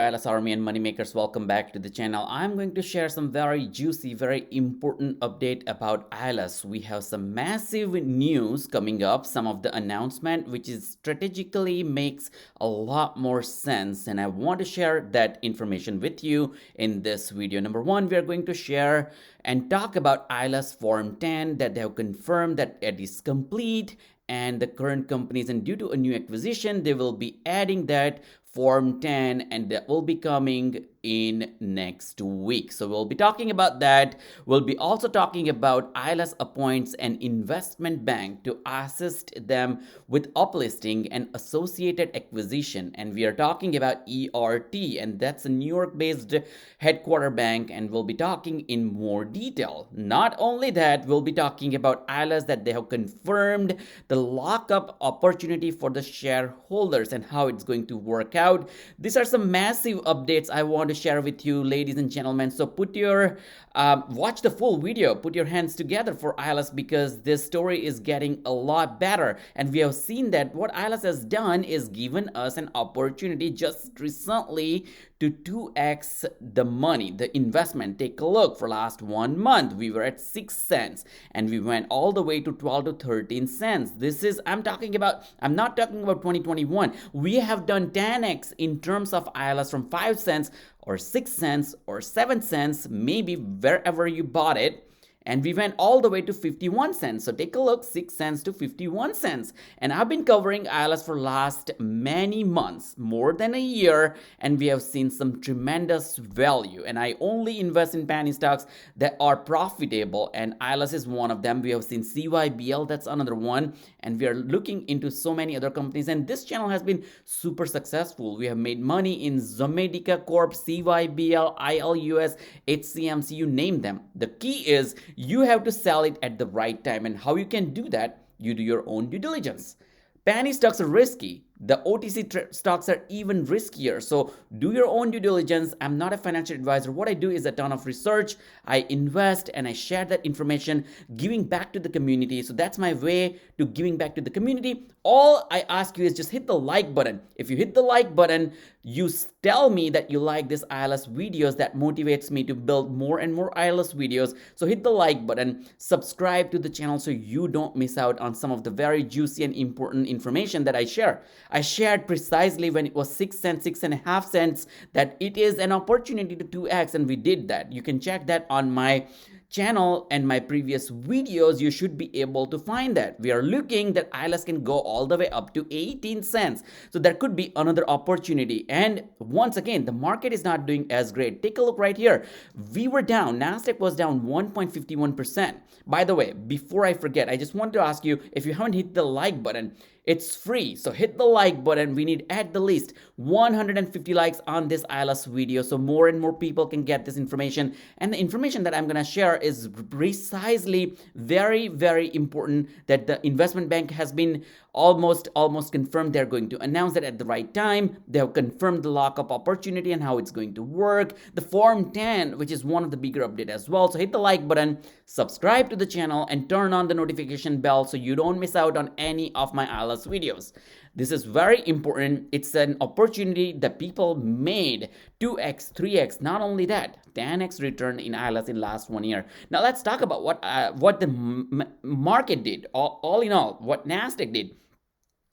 ILUS Army and Moneymakers, welcome back to the channel. I'm going to share some very juicy, very important update about ILUS. We have some massive news coming up, some of the announcement which is strategically makes a lot more sense, and I want to share that information with you in this video. Number one, we are going to share and talk about ILUS Form 10 that they have confirmed that it is complete, and the current companies, and due to a new acquisition, they will be adding that Form 10, and that will be coming in next week. So we'll be talking about that. We'll be also talking about ILUS appoints an investment bank to assist them with uplisting and associated acquisition. And we are talking about ERT, and that's a New York-based headquarter bank, and we'll be talking in more detail. Not only that, we'll be talking about ILUS that they have confirmed the lockup opportunity for the shareholders and how it's going to work out. These are some massive updates I want to share with you, ladies and gentlemen. So put your watch the full video, put your hands together for ILUS, because this story is getting a lot better, and we have seen that what ILUS has done is given us an opportunity just recently to 2x the money, the investment. Take a look. For last 1 month we were at 6 cents and we went all the way to 12 to 13 cents. This is, I'm not talking about 2021. We have done 10x in terms of ILUS from 5 cents or 6 cents or 7 cents, maybe wherever you bought it. And we went all the way to 51 cents. So take a look, 6 cents to 51 cents. And I've been covering ILUS for last many months, more than a year, and we have seen some tremendous value. And I only invest in penny stocks that are profitable, and ILUS is one of them. We have seen CYBL, that's another one. And we are looking into so many other companies. And this channel has been super successful. We have made money in Zomedica Corp, CYBL, ILUS, HCMC, you name them. The key is you have to sell it at the right time, and how you can do that, you do your own due diligence. Penny stocks are risky. The OTC stocks are even riskier. So do your own due diligence. I'm not a financial advisor. What I do is a ton of research. I invest and I share that information, giving back to the community. So that's my way to giving back to the community. All I ask you is just hit the like button. If you hit the like button, you tell me that you like this ILUS videos. That motivates me to build more and more ILUS videos. So hit the like button, subscribe to the channel so you don't miss out on some of the very juicy and important information that I share. I shared precisely when it was 6 cents, 6.5 cents, that it is an opportunity to 2x, and we did that. You can check that on my channel and my previous videos. You should be able to find that. We are looking that ILUS can go all the way up to 18 cents. So there could be another opportunity. And once again, the market is not doing as great. Take a look right here. We were down. Nasdaq was down 1.51%. By the way, before I forget, I just wanted to ask you, if you haven't hit the like button, it's free. So hit the like button. We need at the least 150 likes on this ILUS video so more and more people can get this information. And the information that I'm going to share is precisely very, very important, that the investment bank has been almost confirmed. They're going to announce that at the right time. They have confirmed the lockup opportunity and how it's going to work. The Form 10, which is one of the bigger updates as well. So hit the like button, subscribe to the channel, and turn on the notification bell so you don't miss out on any of my ILUS videos. This is very important. It's an opportunity that people made 2x, 3x, not only that, 10x return in ILUS in last 1 year. Now let's talk about what the market did. All in all, what Nasdaq did.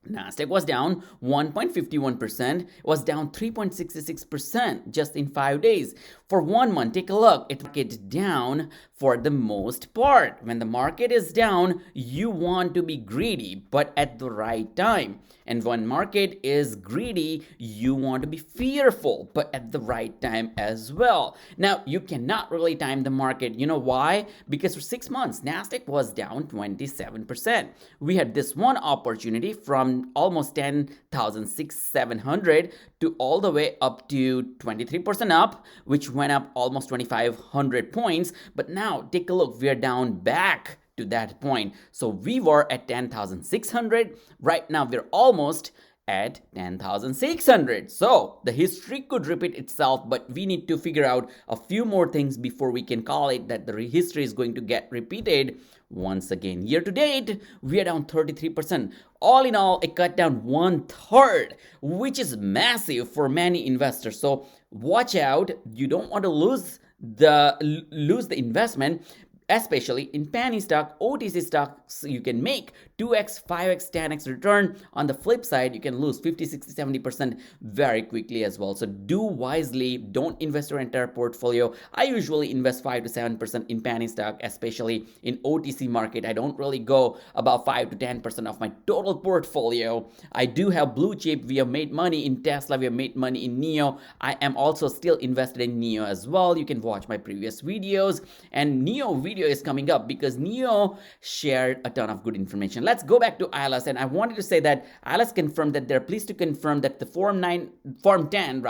Nasdaq was down 1.51%, was down 3.66% just in 5 days. For 1 month, take a look, it's down for the most part. When the market is down, you want to be greedy, but at the right time. And when market is greedy, you want to be fearful, but at the right time as well. Now, you cannot really time the market. You know why? Because for 6 months, Nasdaq was down 27%. We had this one opportunity from almost 10,700 to all the way up to 23% up, which went up almost 2,500 points. But now take a look, we are down back to that point. So we were at 10,600. Right now we're almost at 10,600. So the history could repeat itself, but we need to figure out a few more things before we can call it that the history is going to get repeated once again. Year to date, we are down 33%. All in all, it cut down 1/3, which is massive for many investors. So watch out. You don't want to lose the investment, especially in penny stock. OTC stocks, you can make 2x, 5x, 10x return. On the flip side, you can lose 50, 60, 70% very quickly as well. So do wisely. Don't invest your entire portfolio. I usually invest 5 to 7% in penny stock, especially in OTC market. I don't really go about 5 to 10% of my total portfolio. I do have blue chip. We have made money in Tesla. We have made money in NEO. I am also still invested in NEO as well. You can watch my previous videos, and NEO video is coming up because NEO shared a ton of good information. Let's go back to ILUS, and I wanted to say that ILUS confirmed that they're pleased to confirm that the Form 10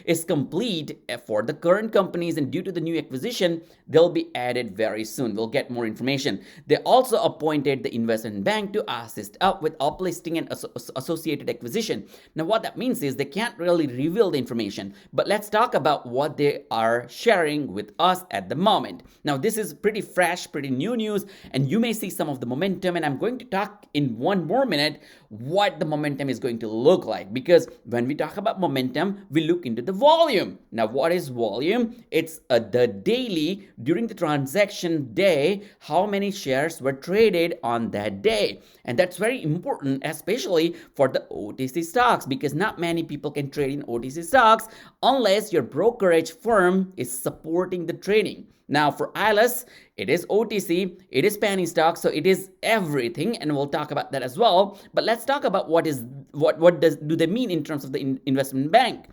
is complete for the current companies, and due to the new acquisition, they'll be added very soon. We'll get more information. They also appointed the investment bank to assist up with uplisting and associated acquisition. Now, what that means is they can't really reveal the information, but let's talk about what they are sharing with us at the moment. Now, this is pretty fresh, pretty new news, and you may see some of the momentum, and I'm going to talk in one more minute what the momentum is going to look like, because when we talk about momentum, we look into the volume. Now, what is volume? It's the daily, during the transaction day, how many shares were traded on that day. And that's very important, especially for the OTC stocks, because not many people can trade in OTC stocks unless your brokerage firm is supporting the trading. Now, for ILUS, it is OTC, it is penny stock, so it is everything, and we'll talk about that as well. But let's talk about what do they mean in terms of the investment bank.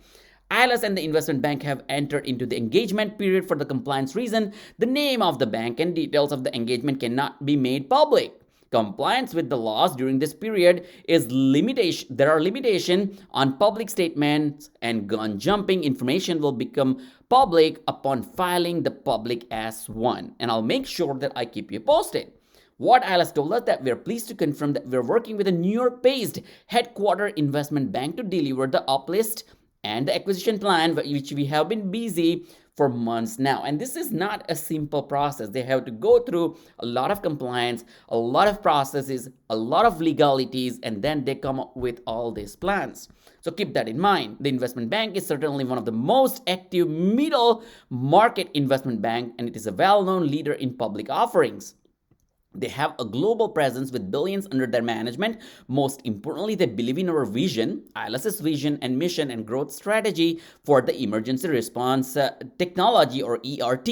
ILUS and the investment bank have entered into the engagement period for the compliance reason. The name of the bank and details of the engagement cannot be made public. Compliance with the laws during this period is limitation. There are limitations on public statements, and gun jumping information will become public upon filing the public S1. And I'll make sure that I keep you posted. What ILUS told us that we are pleased to confirm that we're working with a New York-based headquarter investment bank to deliver the uplist and the acquisition plan, which we have been busy for months now. And this is not a simple process. They have to go through a lot of compliance, a lot of processes, a lot of legalities, and then they come up with all these plans. So keep that in mind. The investment bank is certainly one of the most active middle market investment bank, and it is a well-known leader in public offerings. They have a global presence with billions under their management. Most importantly, they believe in our vision, ILUS's vision and mission and growth strategy for the emergency response technology, or ERT,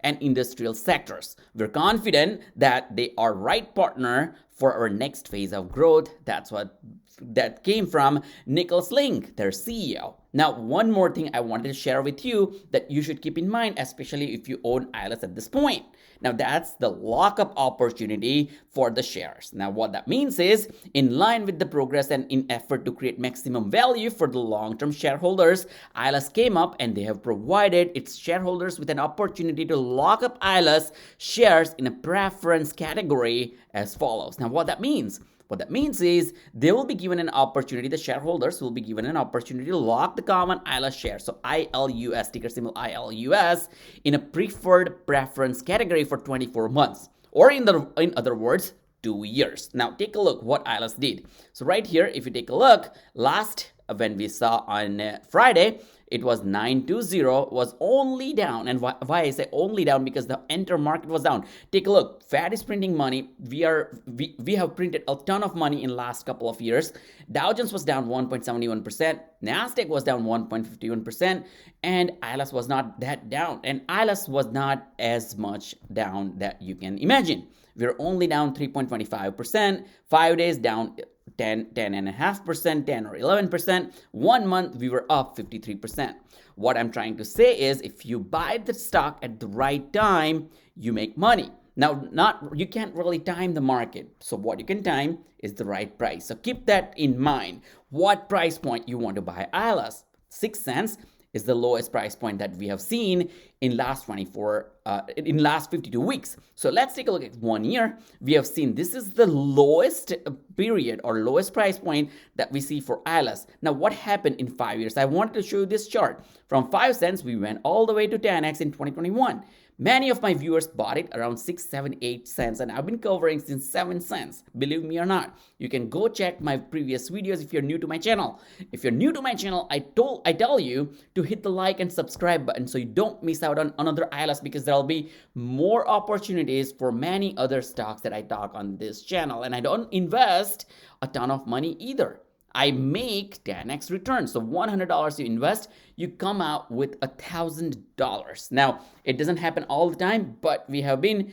and industrial sectors. We're confident that they are right partner for our next phase of growth. That's what that came from Nicholas Link, their CEO. Now, one more thing I wanted to share with you that you should keep in mind, especially if you own ILUS at this point. Now, that's the lockup opportunity for the shares. Now, what that means is, in line with the progress and in effort to create maximum value for the long-term shareholders, ILUS came up and they have provided its shareholders with an opportunity to lock up ILUS shares in a preference category as follows. Now, what that means? What that means is they will be given an opportunity, the shareholders will be given an opportunity to lock the common ILUS shares, so ILUS, ticker symbol ILUS, in a preferred preference category for 24 months, or in other words, 2 years. Now, take a look what ILUS did. So right here, if you take a look, when we saw on Friday, it was 920, was only down. And why I say only down? Because the entire market was down. Take a look. Fed is printing money. We have printed a ton of money in last couple of years. Dow Jones was down 1.71%. Nasdaq was down 1.51%. And ILUS was not that down. And ILUS was not as much down that you can imagine. We're only down 3.25%. 5 days down 10.5%, 10 or 11%. 1 month, we were up 53%. What I'm trying to say is, if you buy the stock at the right time, you make money. Now, you can't really time the market. So what you can time is the right price. So keep that in mind. What price point you want to buy ILUS? 6 cents is the lowest price point that we have seen in last 24 in last 52 weeks. So let's take a look at 1 year. We have seen this is the lowest period or lowest price point that we see for ILUS. Now, what happened in 5 years? I wanted to show you this chart. From 5 cents, we went all the way to 10x in 2021. Many of my viewers bought it around 6, 7, 8 cents, and I've been covering since 7 cents. Believe me or not, you can go check my previous videos if you're new to my channel. If you're new to my channel, I tell you to hit the like and subscribe button so you don't miss out on another ILUS, because there'll be more opportunities for many other stocks that I talk on this channel. And I don't invest a ton of money either. I make 10x returns. So $100 you invest, you come out with $1,000. Now, it doesn't happen all the time, but we have been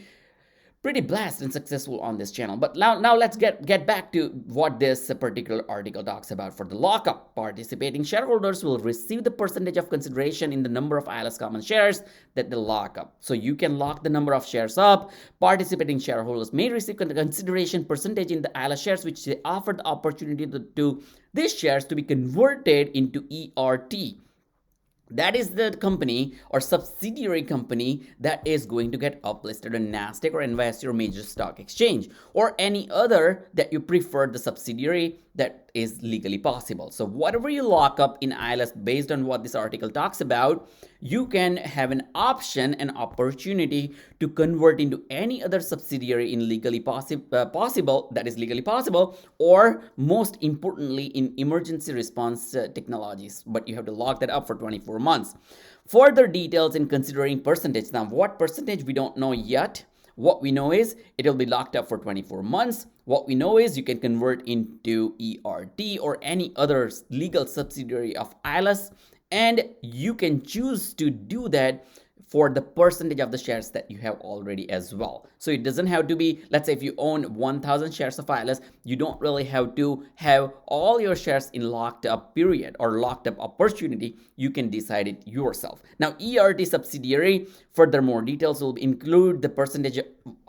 pretty blessed and successful on this channel. But now let's get back to what this particular article talks about. For the lockup, participating shareholders will receive the percentage of consideration in the number of ILUS common shares that they lock up. So you can lock the number of shares up. Participating shareholders may receive consideration percentage in the ILUS shares, which they offer the opportunity to these shares to be converted into ERT. That is the company or subsidiary company that is going to get uplisted on NASDAQ or invest your major stock exchange, or any other that you prefer the subsidiary that is legally possible. So whatever you lock up in ILUS, based on what this article talks about, you can have an option, an opportunity to convert into any other subsidiary in legally possible, that is legally possible, or most importantly in emergency response technologies. But you have to lock that up for 24 months. Further details in considering percentage. Now, what percentage we don't know yet. What we know is it will be locked up for 24 months. What we know is you can convert into ERT or any other legal subsidiary of ILUS, and you can choose to do that for the percentage of the shares that you have already as well. So it doesn't have to be, let's say if you own 1,000 shares of ILUS, you don't really have to have all your shares in locked up period or locked up opportunity. You can decide it yourself. Now, ERT subsidiary, furthermore details will include the percentage,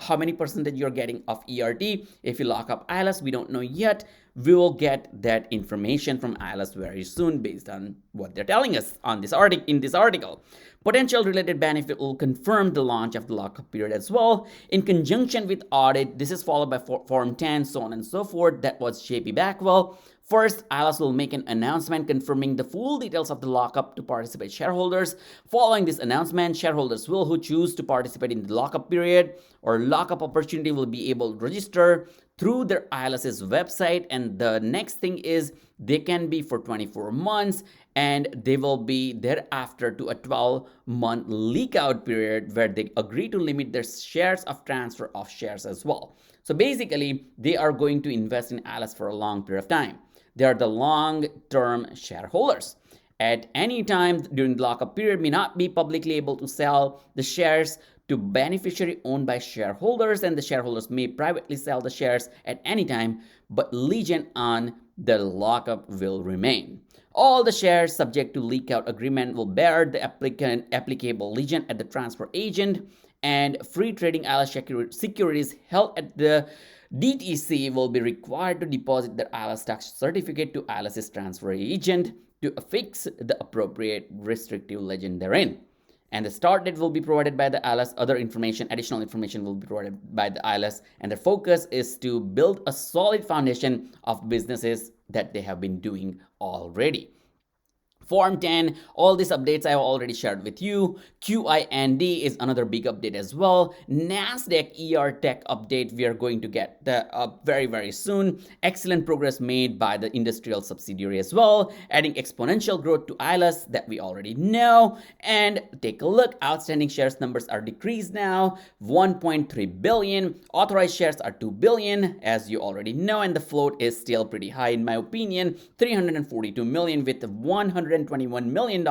how many percentage you're getting of ERT. If you lock up ILUS, we don't know yet. We will get that information from ILUS very soon based on what they're telling us on this in this article. Potential related benefit will confirm the launch of the lockup period as well. In conjunction with audit, this is followed by Form 10, so on and so forth. That was JP Backwell. First, ILUS will make an announcement confirming the full details of the lockup to participate shareholders. Following this announcement, shareholders who choose to participate in the lockup period or lockup opportunity will be able to register through their ILUS's website. And the next thing is they can be for 24 months, and they will be thereafter to a 12-month leak out period where they agree to limit their shares of transfer of shares as well. So basically, they are going to invest in ILUS for a long period of time. They are the long-term shareholders. At any time during the lockup period, may not be publicly able to sell the shares to beneficiary owned by shareholders, and the shareholders may privately sell the shares at any time, but lien on the lockup will remain. All the shares subject to leak out agreement will bear the applicable lien at the transfer agent, and free trading ILUS securities held at the DTC will be required to deposit their ILUS tax certificate to ILUS's transfer agent to affix the appropriate restrictive legend therein. And the start date will be provided by the ILUS. Other information, additional information will be provided by the ILUS. And their focus is to build a solid foundation of businesses that they have been doing already. Form 10, all these updates I have already shared with you. QIND is another big update as well. NASDAQ ER Tech update we are going to get very, very soon. Excellent progress made by the industrial subsidiary as well, adding exponential growth to ILUS that we already know. And take a look, outstanding shares numbers are decreased now, 1.3 billion. Authorized shares are 2 billion, as you already know, and the float is still pretty high in my opinion, 342 million with $121 million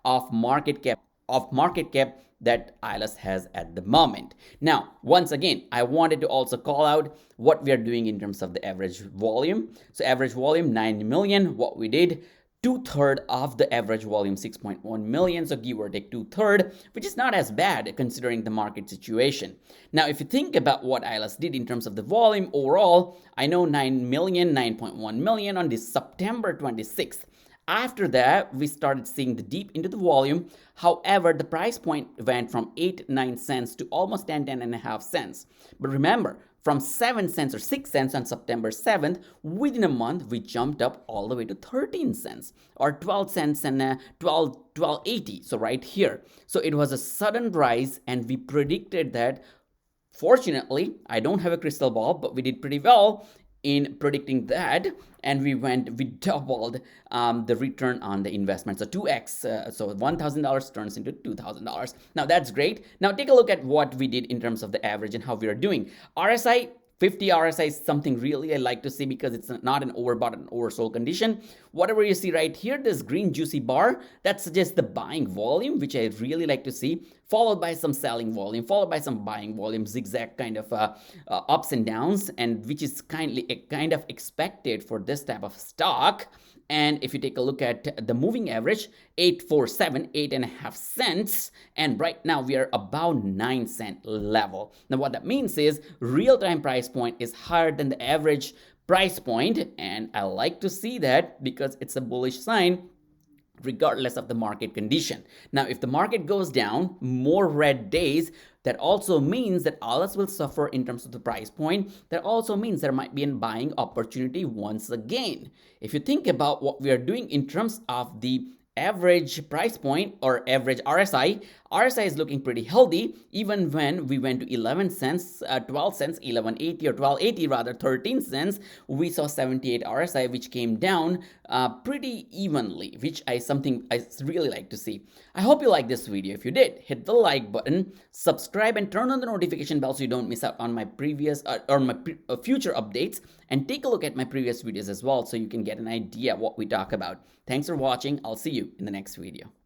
of market cap that ILUS has at the moment. Now, once again, I wanted to also call out what we are doing in terms of the average volume. So average volume 9 million. What we did, 2/3 of the average volume, 6.1 million. So give or take 2/3, which is not as bad considering the market situation. Now, if you think about what ILUS did in terms of the volume overall, I know 9 million, 9.1 million on this September 26th. After that, we started seeing the deep into the volume. However, the price point went from 8-9 cents to almost 10-10.5 cents. But remember, from 7 cents or 6 cents on September 7th, within a month, we jumped up all the way to 13 cents or 12 cents and 12.80. So right here. So it was a sudden rise, and we predicted that. Fortunately, I don't have a crystal ball, but we did pretty well in predicting that, and we doubled the return on the investment. So 2x, so $1,000 turns into $2,000. Now that's great. Now take a look at what we did in terms of the average and how we are doing. RSI, 50 RSI is something really I like to see because it's not an overbought and oversold condition. Whatever you see right here, this green juicy bar, that suggests the buying volume, which I really like to see, followed by some selling volume, followed by some buying volume, zigzag kind of ups and downs, and which is kind of expected for this type of stock. And if you take a look at the moving average, 847, 8.5 cents. And right now we are about 9 cent level. Now what that means is real-time price point is higher than the average price point. And I like to see that because it's a bullish sign regardless of the market condition. Now, if the market goes down, more red days, that also means that ILUS will suffer in terms of the price point. That also means there might be a buying opportunity once again. If you think about what we are doing in terms of the average price point or average RSI is looking pretty healthy. Even when we went to 11 cents, 12 cents, 11.80 or 12.80 rather, 13 cents, we saw 78 RSI, which came down pretty evenly, which something I really like to see. I hope you like this video. If you did, hit the like button, subscribe, and turn on the notification bell so you don't miss out on my previous or my future updates. And take a look at my previous videos as well so you can get an idea of what we talk about. Thanks for watching. I'll see you in the next video.